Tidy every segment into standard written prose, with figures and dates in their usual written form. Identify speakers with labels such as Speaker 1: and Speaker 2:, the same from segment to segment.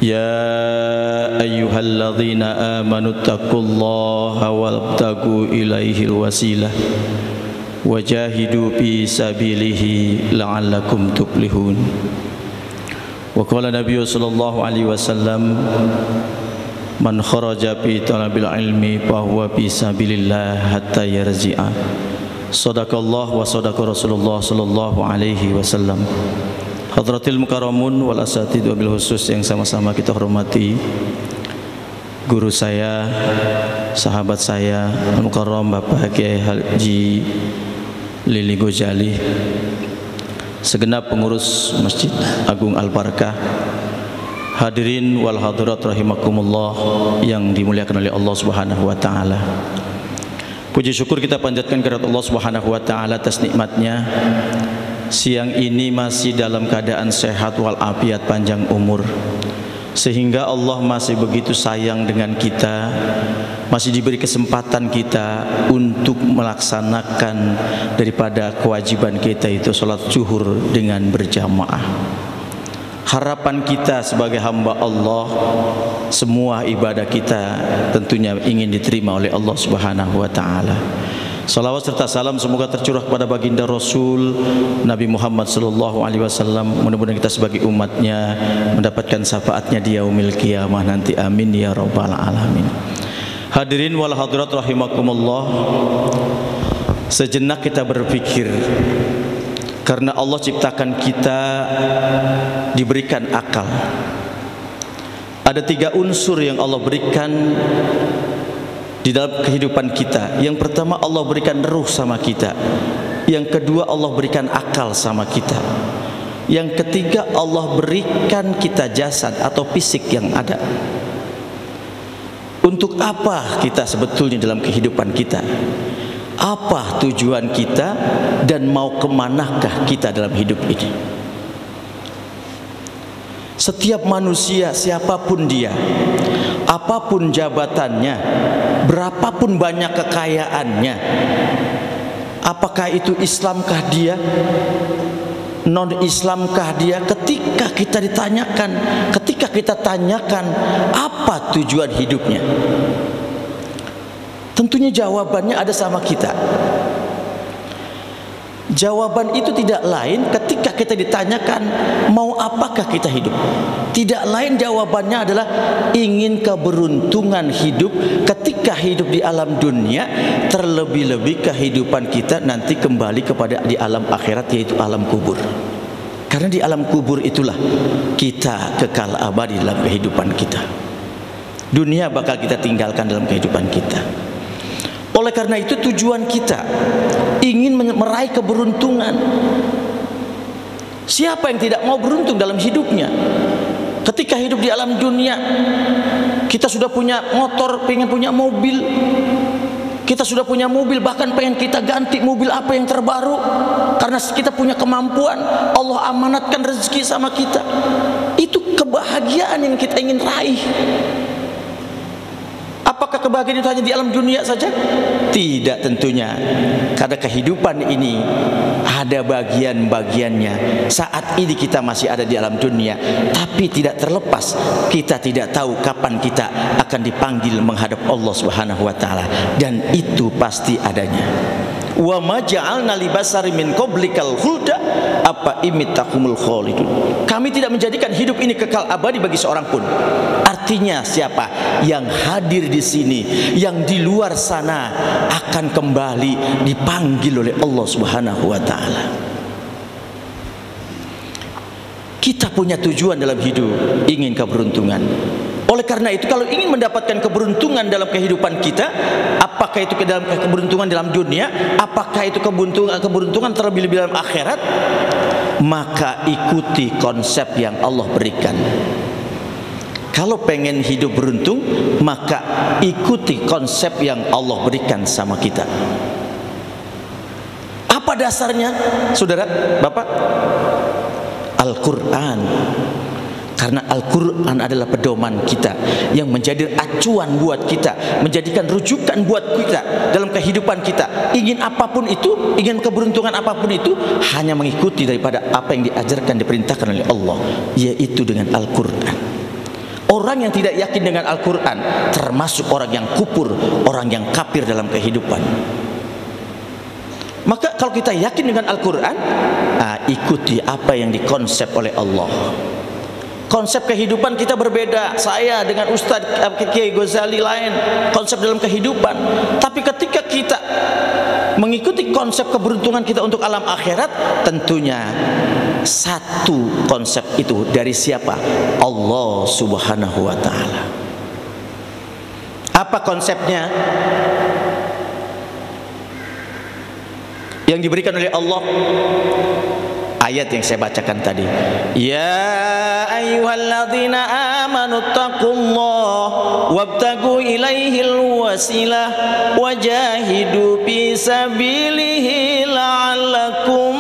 Speaker 1: يا أيها الذين آمنوا اتقوا الله وابتغوا إليه الوسيلة وجاهدوا في سبيله لعلكم تفلحون. وقال النبي صلى الله عليه وسلم من خرج في طلب العلم فهو في سبيل الله حتى يرجع. صدق الله وصدق رسول الله صلى الله عليه وسلم. Hadratil mukarramun wal asatid wabil khusus yang sama-sama kita hormati, guru saya, sahabat saya al-mukarram Bapak Kiai Haji Lili Gojali, segenap pengurus Masjid Agung Al-Barakah, hadirin wal hadirat rahimakumullah yang dimuliakan oleh Allah Subhanahu wa taala. Puji syukur kita panjatkan kepada Allah Subhanahu wa taala atas nikmatnya. Siang ini masih dalam keadaan sehat walafiat, panjang umur, sehingga Allah masih begitu sayang dengan kita, masih diberi kesempatan kita untuk melaksanakan daripada kewajiban kita, itu sholat zuhur dengan berjamaah. Harapan kita sebagai hamba Allah, semua ibadah kita tentunya ingin diterima oleh Allah Subhanahu wa taala. Salawat serta salam semoga tercurah kepada baginda Rasul Nabi Muhammad sallallahu alaihi wasallam. Mudah-mudahan kita sebagai umatnya mendapatkan syafaatnya di yaumil qiyamah nanti, amin ya rabbal alamin. Hadirin wal hadirat rahimakumullah, sejenak kita berpikir, karena Allah ciptakan kita diberikan akal. Ada 3 unsur yang Allah berikan di dalam kehidupan kita. Yang pertama, Allah berikan ruh sama kita. Yang kedua, Allah berikan akal sama kita. Yang ketiga, Allah berikan kita jasad atau fisik yang ada. Untuk apa kita sebetulnya dalam kehidupan kita? Apa tujuan kita dan mau kemanakah kita dalam hidup ini? Setiap manusia, siapapun dia, apapun jabatannya, berapapun banyak kekayaannya, apakah itu Islamkah dia, non-Islamkah dia, ketika kita tanyakan apa tujuan hidupnya, tentunya jawabannya ada sama kita. Jawaban itu tidak lain ketika kita ditanyakan mau apakah kita hidup. Tidak lain jawabannya adalah ingin keberuntungan hidup ketika hidup di alam dunia, terlebih-lebih kehidupan kita nanti kembali kepada di alam akhirat, yaitu alam kubur. Karena di alam kubur itulah kita kekal abadi dalam kehidupan kita. Dunia bakal kita tinggalkan dalam kehidupan kita. Oleh karena itu tujuan kita ingin meraih keberuntungan. Siapa yang tidak mau beruntung dalam hidupnya? Ketika hidup di alam dunia, kita sudah punya motor, pengen punya mobil. Kita sudah punya mobil, bahkan pengen kita ganti mobil apa yang terbaru. Karena kita punya kemampuan, Allah amanatkan rezeki sama kita. Itu kebahagiaan yang kita ingin raih. Apakah kebahagiaan itu hanya di alam dunia saja? Tidak, tentunya. Karena kehidupan ini ada bagian-bagiannya. Saat ini kita masih ada di alam dunia, tapi tidak terlepas, kita tidak tahu kapan kita akan dipanggil menghadap Allah Subhanahu wa taala, dan itu pasti adanya. Wa ma ja'alna li basari min qablikal khulda apa imittahumul khalidun. Kami tidak menjadikan hidup ini kekal abadi bagi seorang pun. Artinya siapa yang hadir di sini, yang di luar sana akan kembali dipanggil oleh Allah Subhanahu wa taala. Kita punya tujuan dalam hidup, ingin keberuntungan. Oleh karena itu, kalau ingin mendapatkan keberuntungan dalam kehidupan kita, apakah itu dalam keberuntungan dalam dunia, apakah itu keberuntungan terlebih-lebih dalam akhirat, maka ikuti konsep yang Allah berikan. Kalau pengen hidup beruntung, maka ikuti konsep yang Allah berikan sama kita. Apa dasarnya, saudara, bapak? Al-Quran. Karena Al-Quran adalah pedoman kita, yang menjadi acuan buat kita, menjadikan rujukan buat kita dalam kehidupan kita. Ingin apapun itu, ingin keberuntungan apapun itu, hanya mengikuti daripada apa yang diajarkan, diperintahkan oleh Allah, yaitu dengan Al-Quran. Orang yang tidak yakin dengan Al-Quran termasuk orang yang kufur, orang yang kafir dalam kehidupan. Maka kalau kita yakin dengan Al-Quran, ikuti apa yang dikonsep oleh Allah. Konsep kehidupan kita berbeda. Saya dengan Ustadz Kiai Ghazali lain konsep dalam kehidupan. Tapi ketika kita mengikuti konsep keberuntungan kita untuk alam akhirat, tentunya satu konsep itu dari siapa? Allah Subhanahu wa ta'ala. Apa konsepnya? Yang diberikan oleh Allah, ayat yang saya bacakan tadi. Ya ayyuhalladzina amanu taqullaha wabtagu ilaihil wasilah wajahidu fi sabilihi la'allakum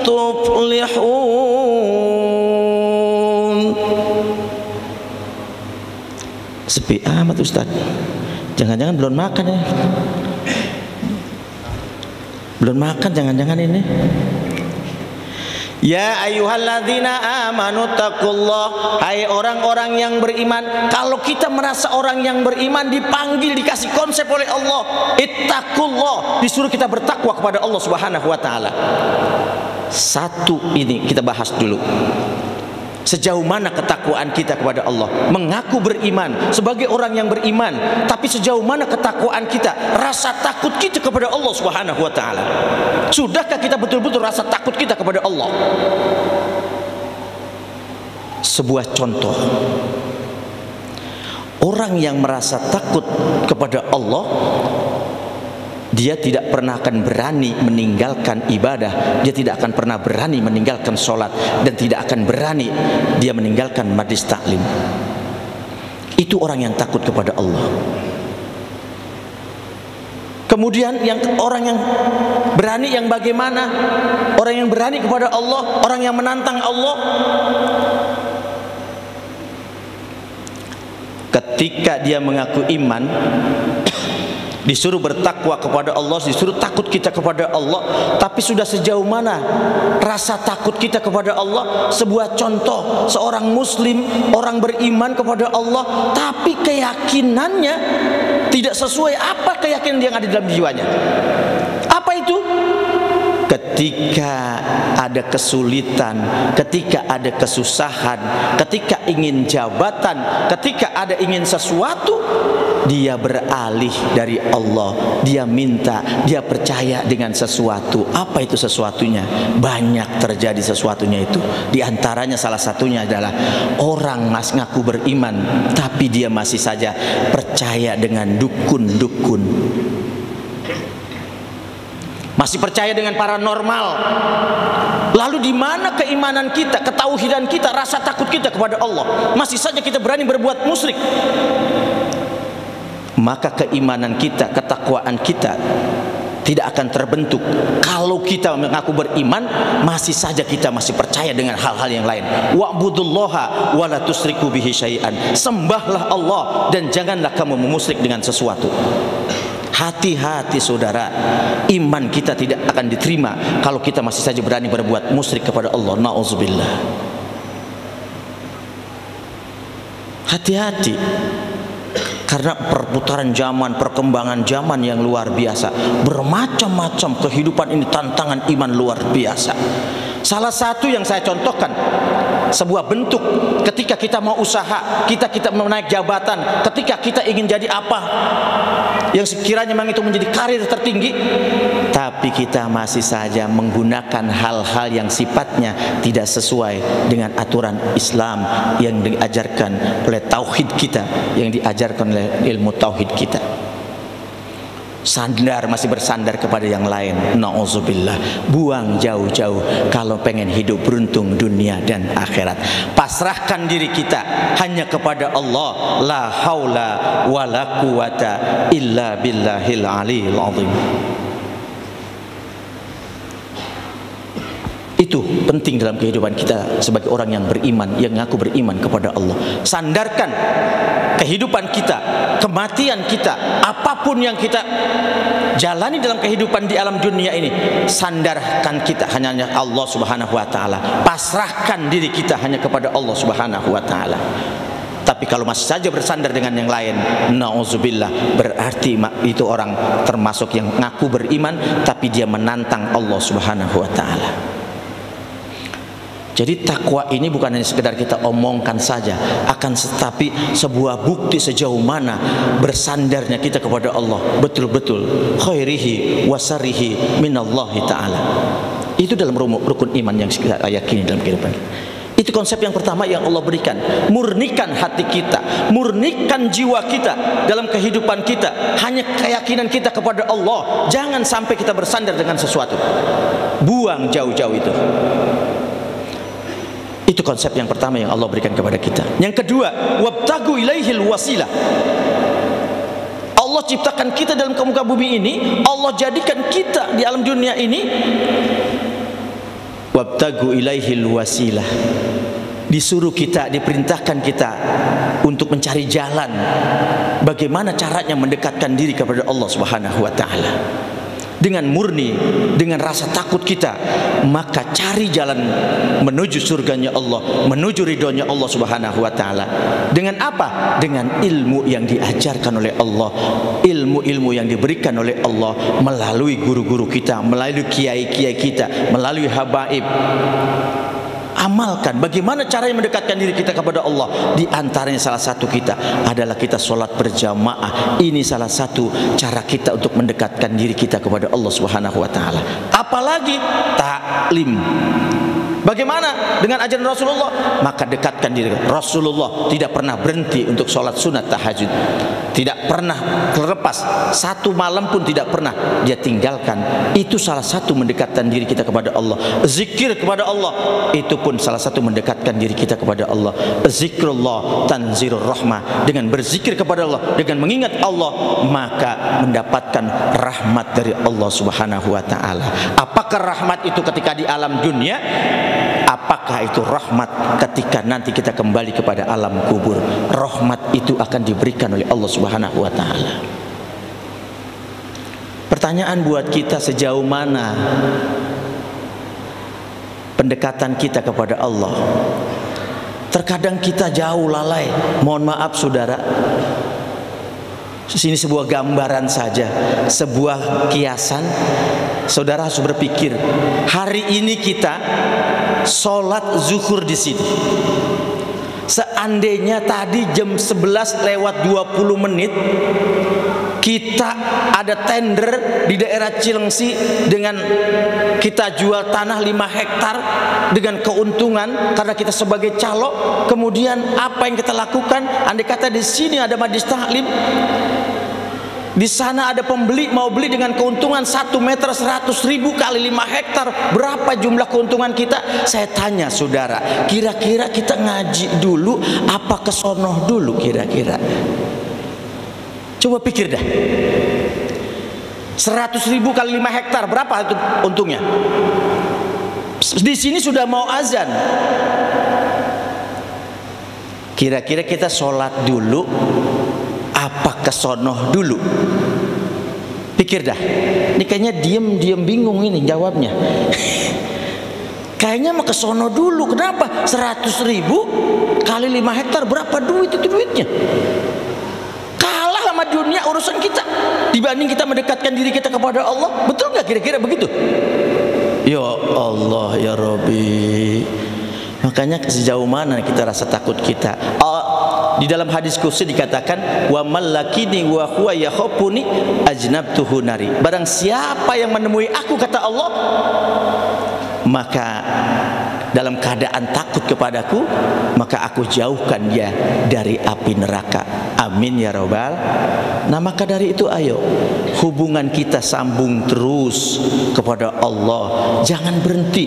Speaker 1: tuflihun. Sepi amat Ustaz. Jangan-jangan belum makan ya? Belum makan jangan-jangan ini. Ya ayyuhalladzina amanu taqullah, hai orang-orang yang beriman. Kalau kita merasa orang yang beriman dipanggil, dikasih konsep oleh Allah, ittaqullah, disuruh kita bertakwa kepada Allah Subhanahu wa taala. Satu ini kita bahas dulu. Sejauh mana ketakwaan kita kepada Allah? Mengaku beriman sebagai orang yang beriman, tapi sejauh mana ketakwaan kita, rasa takut kita kepada Allah Subhanahu wa taala? Sudahkah kita betul-betul rasa takut kita kepada Allah? Sebuah contoh. Orang yang merasa takut kepada Allah, dia tidak pernah akan berani meninggalkan ibadah, dia tidak akan pernah berani meninggalkan sholat, dan tidak akan berani dia meninggalkan majlis taklim. Itu orang yang takut kepada Allah. Kemudian orang yang berani yang bagaimana? Orang yang berani kepada Allah, orang yang menantang Allah. Ketika dia mengaku iman, disuruh bertakwa kepada Allah, disuruh takut kita kepada Allah, tapi sudah sejauh mana rasa takut kita kepada Allah? Sebuah contoh, seorang muslim, orang beriman kepada Allah, tapi keyakinannya tidak sesuai apa keyakinan yang ada dalam jiwanya. Apa itu? Ketika ada kesulitan, ketika ada kesusahan, ketika ingin jabatan, ketika ada ingin sesuatu, dia beralih dari Allah, dia minta, dia percaya dengan sesuatu. Apa itu sesuatunya? Banyak terjadi sesuatunya itu. Di antaranya salah satunya adalah orang ngaku beriman, tapi dia masih saja percaya dengan dukun-dukun, masih percaya dengan paranormal. Lalu di mana keimanan kita, ketauhidan kita, rasa takut kita kepada Allah? Masih saja kita berani berbuat musyrik. Maka keimanan kita, ketakwaan kita tidak akan terbentuk kalau kita mengaku beriman, masih saja kita masih percaya dengan hal-hal yang lain. Wa'budullaha wa la tusyriku bihi syai'an. Sembahlah Allah dan janganlah kamu memusyrik dengan sesuatu. Hati-hati saudara, iman kita tidak akan diterima kalau kita masih saja berani berbuat musyrik kepada Allah. Na'udzubillah. Hati-hati. Karena perputaran zaman, perkembangan zaman yang luar biasa, bermacam-macam kehidupan ini, tantangan iman luar biasa. Salah satu yang saya contohkan, sebuah bentuk ketika kita mau usaha, kita mau naik jabatan, ketika kita ingin jadi apa yang sekiranya memang itu menjadi karir tertinggi, tapi kita masih saja menggunakan hal-hal yang sifatnya tidak sesuai dengan aturan Islam yang diajarkan oleh tauhid kita, yang diajarkan oleh ilmu tauhid kita. Sandar, masih bersandar kepada yang lain. Na'udzubillah. Buang jauh-jauh kalau pengen hidup beruntung dunia dan akhirat. Pasrahkan diri kita hanya kepada Allah. La haula wa la quwata illa billahil aliyil azim. Itu penting dalam kehidupan kita sebagai orang yang beriman, yang ngaku beriman kepada Allah. Sandarkan kehidupan kita, kematian kita, apapun yang kita jalani dalam kehidupan di alam dunia ini, sandarkan kita hanya Allah Subhanahu wa taala. Pasrahkan diri kita hanya kepada Allah Subhanahu wa taala. Tapi kalau masih saja bersandar dengan yang lain, na'udzubillah, berarti itu orang termasuk yang ngaku beriman tapi dia menantang Allah Subhanahu wa taala. Jadi takwa ini bukan hanya sekedar kita omongkan saja, akan tetapi sebuah bukti sejauh mana bersandarnya kita kepada Allah betul-betul khairihi wasarihi minallahi ta'ala. Itu dalam rukun iman yang kita yakini dalam kehidupan. Itu konsep yang pertama yang Allah berikan. Murnikan hati kita, murnikan jiwa kita dalam kehidupan kita, hanya keyakinan kita kepada Allah. Jangan sampai kita bersandar dengan sesuatu. Buang jauh-jauh itu. Itu konsep yang pertama yang Allah berikan kepada kita. Yang kedua, wabtagu ilaihil wasilah. Allah ciptakan kita dalam muka bumi ini, Allah jadikan kita di alam dunia ini. Wabtagu ilaihil wasilah. Disuruh kita, diperintahkan kita untuk mencari jalan bagaimana caranya mendekatkan diri kepada Allah Subhanahu wa taala. Dengan murni, dengan rasa takut kita, maka cari jalan menuju surganya Allah, menuju ridhonya Allah Subhanahu wa taala. Dengan apa? Dengan ilmu yang diajarkan oleh Allah, ilmu-ilmu yang diberikan oleh Allah melalui guru-guru kita, melalui kiai-kiai kita, melalui habaib. Amalkan bagaimana caranya mendekatkan diri kita kepada Allah. Di antaranya salah satu kita adalah kita sholat berjamaah. Ini salah satu cara kita untuk mendekatkan diri kita kepada Allah Subhanahu wa taala. Apalagi taklim. Bagaimana dengan ajaran Rasulullah? Maka dekatkan diri. Rasulullah tidak pernah berhenti untuk sholat sunat tahajud. Tidak pernah terlepas. Satu malam pun tidak pernah dia tinggalkan. Itu salah satu mendekatkan diri kita kepada Allah. Zikir kepada Allah, itu pun salah satu mendekatkan diri kita kepada Allah. Zikrullah tanzilur rahmah. Dengan berzikir kepada Allah, dengan mengingat Allah, maka mendapatkan rahmat dari Allah Subhanahu wa taala. Apakah rahmat itu ketika di alam dunia? Apakah itu rahmat ketika nanti kita kembali kepada alam kubur? Rahmat itu akan diberikan oleh Allah Subhanahu wa taala. Pertanyaan buat kita, sejauh mana pendekatan kita kepada Allah? Terkadang kita jauh lalai. Mohon maaf saudara. Sini sebuah gambaran saja, sebuah kiasan. Saudara harus berpikir, hari ini kita sholat zuhur di sini. Seandainya tadi jam 11 lewat 20 menit kita ada tender di daerah Cilengsi dengan kita jual tanah 5 hektar dengan keuntungan karena kita sebagai calo, kemudian apa yang kita lakukan? Andai kata di sini ada majlis taklim, di sana ada pembeli mau beli dengan keuntungan 1 meter 100.000 kali 5 hektar, berapa jumlah keuntungan kita? Saya tanya saudara, kira-kira kita ngaji dulu apa kesonoh dulu kira-kira? Coba pikir dah. 100.000 kali 5 hektar berapa itu untungnya? Di sini sudah mau azan. Kira-kira kita sholat dulu apa kesonoh dulu? Pikir dah. Ini kayaknya diem bingung ini jawabnya. Kayaknya mah kesonoh dulu. Kenapa? 100.000 kali 5 hektar berapa duit itu duitnya? Kalah sama dunia urusan kita dibanding kita mendekatkan diri kita kepada Allah. Betul nggak kira-kira begitu? Ya Allah ya Rabbi. Makanya sejauh mana kita rasa takut kita? Di dalam hadis kursi dikatakan, wa malakini wa huwa yakhafuni ajnabtuhu nari. Barang siapa yang menemui aku, kata Allah, maka dalam keadaan takut kepadaku, maka aku jauhkan dia dari api neraka. Amin ya rabbal. Nah maka dari itu ayo hubungan kita sambung terus kepada Allah. Jangan berhenti.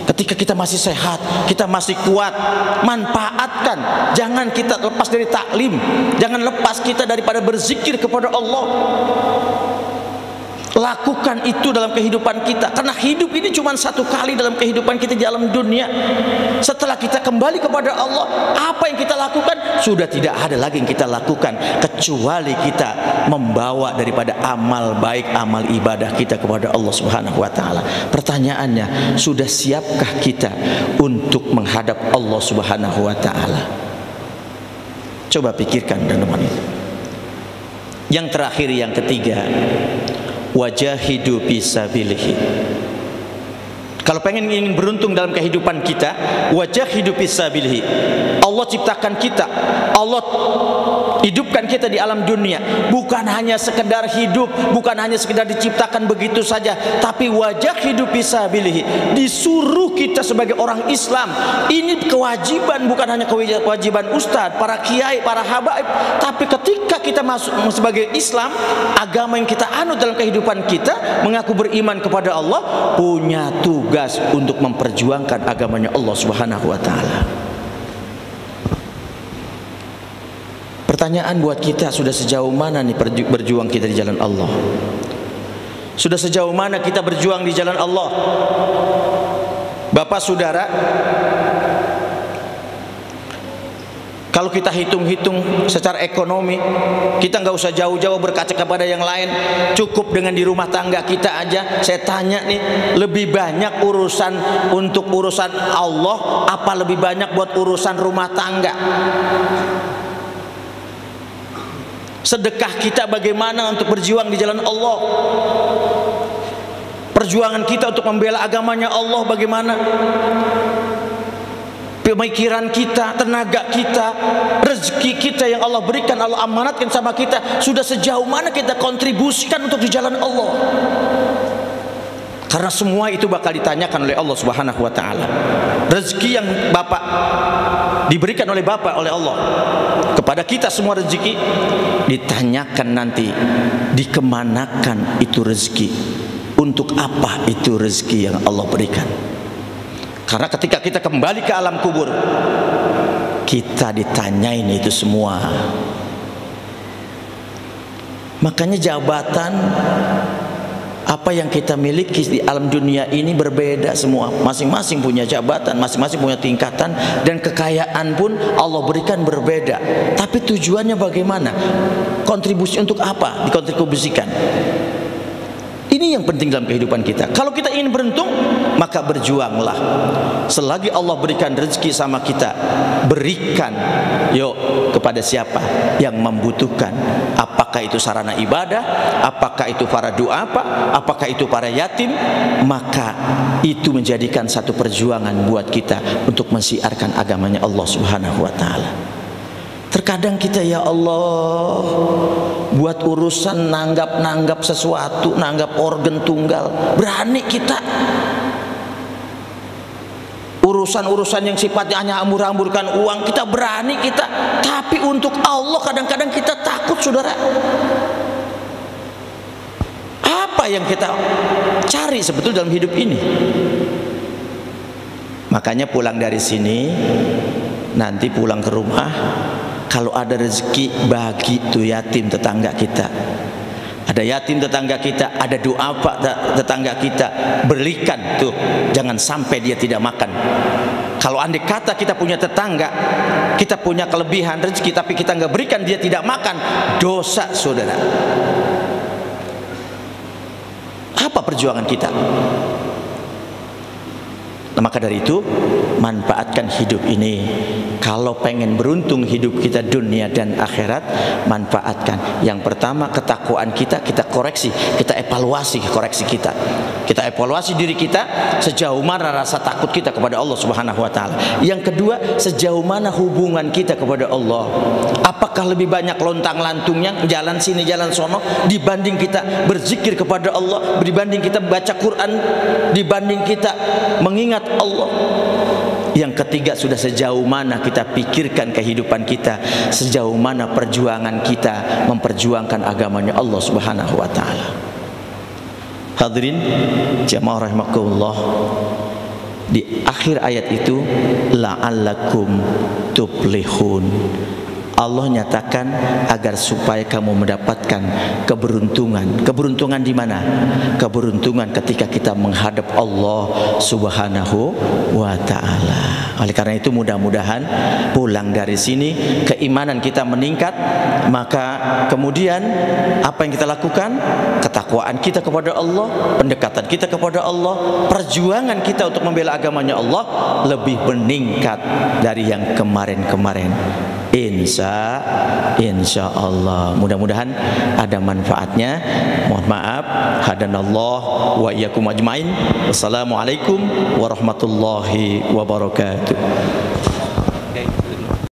Speaker 1: Ketika kita masih sehat, kita masih kuat, manfaatkan. Jangan kita lepas dari taklim, jangan lepas kita daripada berzikir kepada Allah. Lakukan itu dalam kehidupan kita, karena hidup ini cuma satu kali dalam kehidupan kita di alam dunia. Setelah kita kembali kepada Allah, apa yang kita lakukan? Sudah tidak ada lagi yang kita lakukan kecuali kita membawa daripada amal baik, amal ibadah kita kepada Allah Subhanahu wa taala. Pertanyaannya, sudah siapkah kita untuk menghadap Allah Subhanahu wa taala? Coba pikirkan teman-teman. Yang terakhir, yang ketiga, wajahidu fisabilihi. Kalau ingin beruntung dalam kehidupan kita, wajahidu fisabilihi. Allah ciptakan kita, Allah hidupkan kita di alam dunia, bukan hanya sekedar hidup, bukan hanya sekedar diciptakan begitu saja, tapi wajahidu fisabilihi. Disuruh kita sebagai orang Islam, ini kewajiban, bukan hanya kewajiban ustadz, para kiai, para habaib, tapi ketika kita masuk sebagai Islam, agama yang kita anut dalam kehidupan kita, mengaku beriman kepada Allah, punya tugas untuk memperjuangkan agamanya Allah Subhanahu wa taala. Pertanyaan buat kita, sudah sejauh mana nih berjuang kita di jalan Allah? Sudah sejauh mana kita berjuang di jalan Allah? Bapak saudara, kalau kita hitung-hitung secara ekonomi, kita nggak usah jauh-jauh berkaca kepada yang lain, cukup dengan di rumah tangga kita aja. Saya tanya nih, lebih banyak urusan untuk urusan Allah apa lebih banyak buat urusan rumah tangga? Sedekah kita bagaimana untuk berjuang di jalan Allah? Perjuangan kita untuk membela agamanya Allah bagaimana? Pemikiran kita, tenaga kita, rezeki kita yang Allah berikan, Allah amanatkan sama kita, sudah sejauh mana kita kontribusikan untuk di jalan Allah? Karena semua itu bakal ditanyakan oleh Allah Subhanahu wa taala. Rezeki yang Bapak diberikan oleh Bapak, oleh Allah kepada kita, semua rezeki ditanyakan nanti, dikemanakan itu rezeki, untuk apa itu rezeki yang Allah berikan. Karena ketika kita kembali ke alam kubur, kita ditanyain itu semua. Makanya jabatan apa yang kita miliki di alam dunia ini berbeda semua. Masing-masing punya jabatan, masing-masing punya tingkatan, dan kekayaan pun Allah berikan berbeda. Tapi tujuannya bagaimana? Kontribusi untuk apa dikontribusikan? Ini yang penting dalam kehidupan kita. Kalau kita ingin beruntung, maka berjuanglah. Selagi Allah berikan rezeki sama kita, berikan yuk kepada siapa yang membutuhkan. Apakah itu sarana ibadah, apakah itu para du'afa, apakah itu para yatim, maka itu menjadikan satu perjuangan buat kita untuk mensiarkan agamanya Allah Subhanahu wa taala. Terkadang kita, ya Allah, buat urusan nanggap sesuatu, nanggap organ tunggal, berani kita. Urusan-urusan yang sifatnya hanya hambur-hamburkan uang, kita berani kita. Tapi untuk Allah kadang-kadang kita takut, saudara. Apa yang kita cari sebetulnya dalam hidup ini? Makanya pulang dari sini, nanti pulang ke rumah, kalau ada rezeki bagi tuh yatim tetangga kita. Ada yatim tetangga kita, ada doa pak tetangga kita, berikan tuh, jangan sampai dia tidak makan. Kalau andai kata kita punya tetangga, kita punya kelebihan rezeki, tapi kita nggak berikan, dia tidak makan, dosa, saudara. Apa perjuangan kita? Nah, maka dari itu, manfaatkan hidup ini. Kalau pengen beruntung hidup kita dunia dan akhirat, manfaatkan. Yang pertama, ketakwaan kita, kita koreksi, kita evaluasi koreksi kita. Kita evaluasi diri kita, sejauh mana rasa takut kita kepada Allah Subhanahu wa taala. Yang kedua, sejauh mana hubungan kita kepada Allah. Apakah lebih banyak lontang-lantungnya, jalan sini jalan sono, dibanding kita berzikir kepada Allah, dibanding kita baca Quran, dibanding kita mengingat Allah. Yang ketiga, sudah sejauh mana kita pikirkan kehidupan kita, sejauh mana perjuangan kita memperjuangkan agamanya Allah Subhanahu wa taala. Hadirin jamaah rahimakumullah, di akhir ayat itu la'allakum tuflihun. Allah nyatakan agar supaya kamu mendapatkan keberuntungan. Keberuntungan di mana? Keberuntungan ketika kita menghadap Allah Subhanahu wa taala. Oleh karena itu, mudah-mudahan pulang dari sini keimanan kita meningkat, maka kemudian apa yang kita lakukan? Ketakwaan kita kepada Allah, pendekatan kita kepada Allah, perjuangan kita untuk membela agamanya Allah lebih meningkat dari yang kemarin-kemarin. insya Allah. Mudah-mudahan ada manfaatnya. Mohon maaf, hadanallah wa iyyakum ajmain. Wassalamualaikum warahmatullahi wabarakatuh.